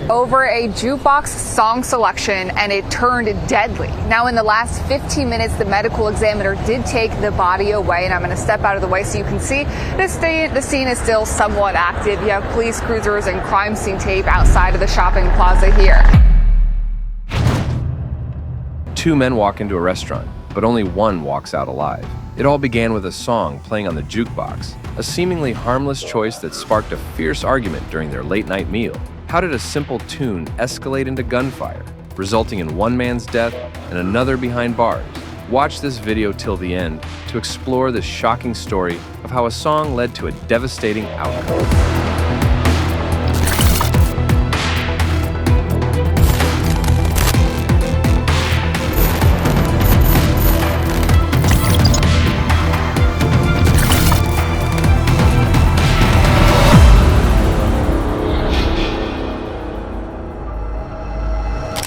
over a jukebox song selection, and it turned deadly. Now, in the last 15 minutes, the medical examiner did take the body away, and I'm going to step out of the way so you can see the scene is still somewhat active. You have police cruisers and crime scene tape outside of the shopping plaza here. Two men walk into a restaurant, but only one walks out alive. It all began with a song playing on the jukebox, a seemingly harmless choice that sparked a fierce argument during their late-night meal. How did a simple tune escalate into gunfire, resulting in one man's death and another behind bars? Watch this video till the end to explore the shocking story of how a song led to a devastating outcome.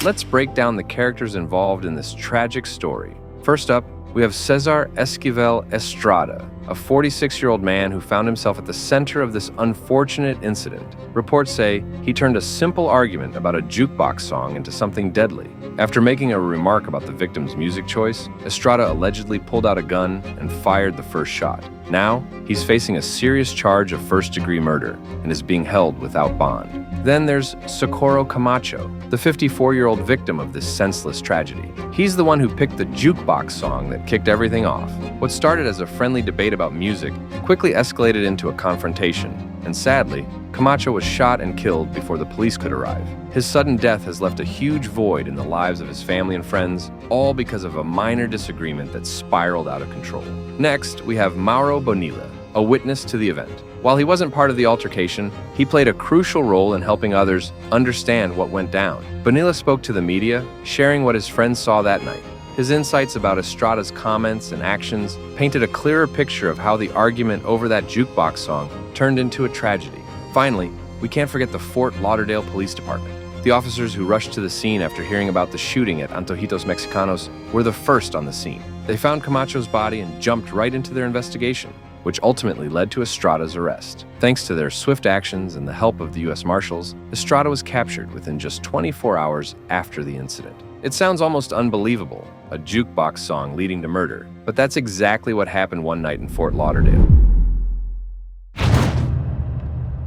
Let's break down the characters involved in this tragic story. First up, we have Cesar Esquivel Estrada, a 46-year-old man who found himself at the center of this unfortunate incident. Reports say he turned a simple argument about a jukebox song into something deadly. After making a remark about the victim's music choice, Estrada allegedly pulled out a gun and fired the first shot. Now, he's facing a serious charge of first-degree murder and is being held without bond. Then there's Socorro Camacho, the 54-year-old victim of this senseless tragedy. He's the one who picked the jukebox song that kicked everything off. What started as a friendly debate about music quickly escalated into a confrontation, and sadly, Camacho was shot and killed before the police could arrive. His sudden death has left a huge void in the lives of his family and friends, all because of a minor disagreement that spiraled out of control. Next, we have Mauro Bonilla, a witness to the event. While he wasn't part of the altercation, he played a crucial role in helping others understand what went down. Bonilla spoke to the media, sharing what his friends saw that night. His insights about Estrada's comments and actions painted a clearer picture of how the argument over that jukebox song turned into a tragedy. Finally, we can't forget the Fort Lauderdale Police Department. The officers who rushed to the scene after hearing about the shooting at Antojitos Mexicanos were the first on the scene. They found Camacho's body and jumped right into their investigation, which ultimately led to Estrada's arrest. Thanks to their swift actions and the help of the U.S. Marshals, Estrada was captured within just 24 hours after the incident. It sounds almost unbelievable, a jukebox song leading to murder, but that's exactly what happened one night in Fort Lauderdale.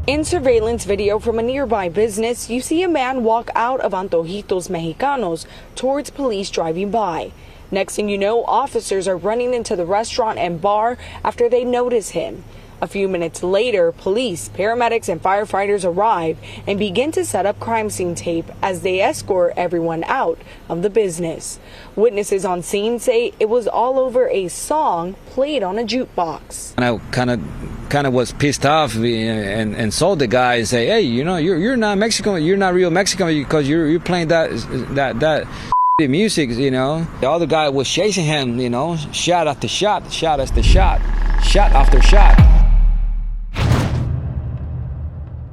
In surveillance video from a nearby business, you see a man walk out of Antojitos Mexicanos towards police driving by. Next thing you know, officers are running into the restaurant and bar after they notice him. A few minutes later, police, paramedics, and firefighters arrive and begin to set up crime scene tape as they escort everyone out of the business. Witnesses on scene say it was all over a song played on a jukebox. And I kind of was pissed off and saw the guy and say, hey, you know, you're not Mexican, you're not real Mexican because you're playing that music, you know. The other guy was chasing him, you know, shot after shot, shot after shot, shot after shot.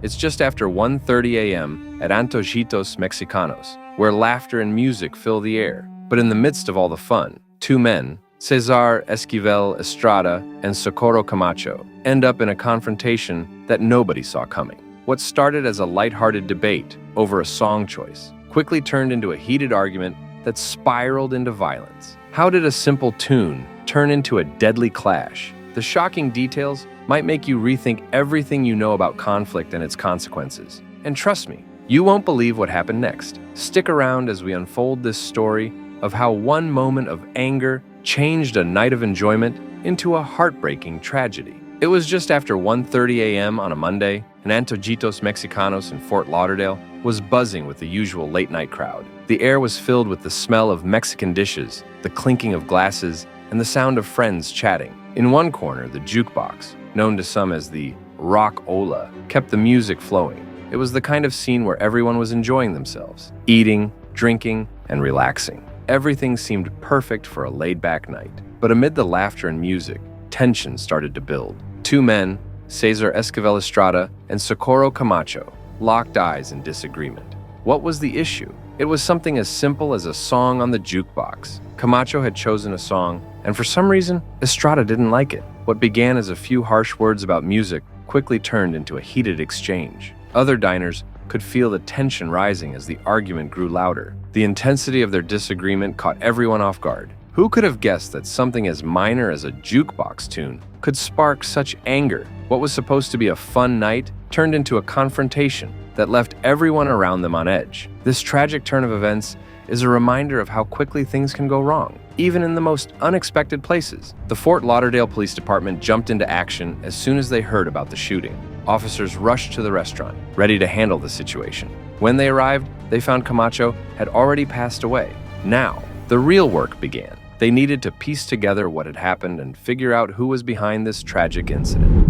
It's just after 1:30 a.m. at Antojitos Mexicanos, where laughter and music fill the air. But in the midst of all the fun, two men, Cesar Esquivel Estrada and Socorro Camacho, end up in a confrontation that nobody saw coming. What started as a lighthearted debate over a song choice quickly turned into a heated argument that spiraled into violence. How did a simple tune turn into a deadly clash? The shocking details might make you rethink everything you know about conflict and its consequences. And trust me, you won't believe what happened next. Stick around as we unfold this story of how one moment of anger changed a night of enjoyment into a heartbreaking tragedy. It was just after 1:30 a.m. on a Monday, and Antojitos Mexicanos in Fort Lauderdale was buzzing with the usual late-night crowd. The air was filled with the smell of Mexican dishes, the clinking of glasses, and the sound of friends chatting. In one corner, the jukebox, known to some as the Rock Ola, kept the music flowing. It was the kind of scene where everyone was enjoying themselves, eating, drinking, and relaxing. Everything seemed perfect for a laid-back night. But amid the laughter and music, tension started to build. Two men, Cesar Esquivel Estrada and Socorro Camacho, locked eyes in disagreement. What was the issue? It was something as simple as a song on the jukebox. Camacho had chosen a song, and for some reason, Estrada didn't like it. What began as a few harsh words about music quickly turned into a heated exchange. Other diners could feel the tension rising as the argument grew louder. The intensity of their disagreement caught everyone off guard. Who could have guessed that something as minor as a jukebox tune could spark such anger? What was supposed to be a fun night turned into a confrontation that left everyone around them on edge. This tragic turn of events is a reminder of how quickly things can go wrong, even in the most unexpected places. The Fort Lauderdale Police Department jumped into action as soon as they heard about the shooting. Officers rushed to the restaurant, ready to handle the situation. When they arrived, they found Camacho had already passed away. Now, the real work began. They needed to piece together what had happened and figure out who was behind this tragic incident.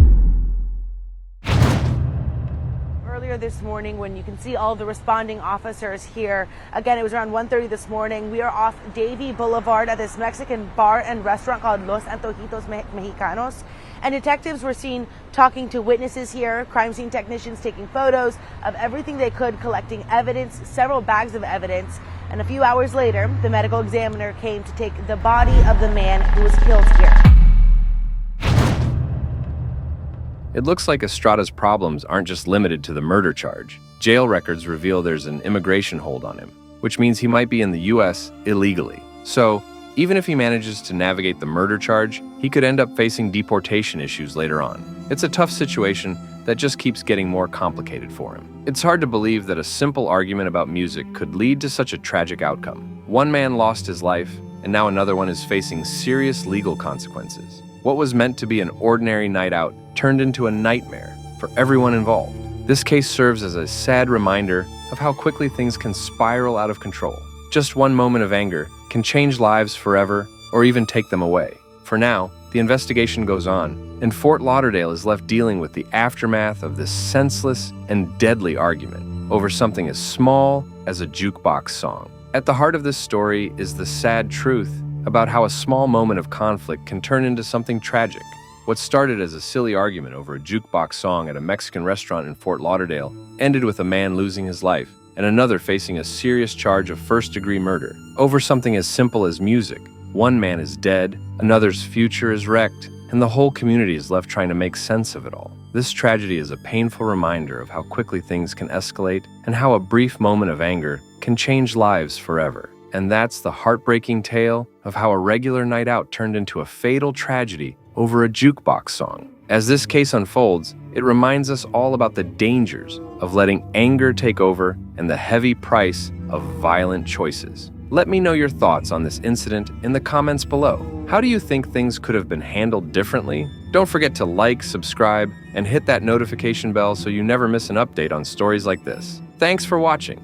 Earlier this morning, when you can see all the responding officers here, again, it was around 1:30 this morning. We are off Davie Boulevard at this Mexican bar and restaurant called Los Antojitos Mexicanos. And detectives were seen talking to witnesses here, crime scene technicians taking photos of everything they could, collecting evidence, several bags of evidence. And a few hours later, the medical examiner came to take the body of the man who was killed here. It looks like Estrada's problems aren't just limited to the murder charge. Jail records reveal there's an immigration hold on him, which means he might be in the U.S. illegally. So, even if he manages to navigate the murder charge, he could end up facing deportation issues later on. It's a tough situation that just keeps getting more complicated for him. It's hard to believe that a simple argument about music could lead to such a tragic outcome. One man lost his life, and now another one is facing serious legal consequences. What was meant to be an ordinary night out turned into a nightmare for everyone involved. This case serves as a sad reminder of how quickly things can spiral out of control. Just one moment of anger can change lives forever or even take them away. For now, the investigation goes on, and Fort Lauderdale is left dealing with the aftermath of this senseless and deadly argument over something as small as a jukebox song. At the heart of this story is the sad truth about how a small moment of conflict can turn into something tragic. What started as a silly argument over a jukebox song at a Mexican restaurant in Fort Lauderdale ended with a man losing his life and another facing a serious charge of first-degree murder over something as simple as music. One man is dead, another's future is wrecked, and the whole community is left trying to make sense of it all. This tragedy is a painful reminder of how quickly things can escalate and how a brief moment of anger can change lives forever. And that's the heartbreaking tale of how a regular night out turned into a fatal tragedy over a jukebox song. As this case unfolds, it reminds us all about the dangers of letting anger take over and the heavy price of violent choices. Let me know your thoughts on this incident in the comments below. How do you think things could have been handled differently? Don't forget to like, subscribe, and hit that notification bell so you never miss an update on stories like this. Thanks for watching.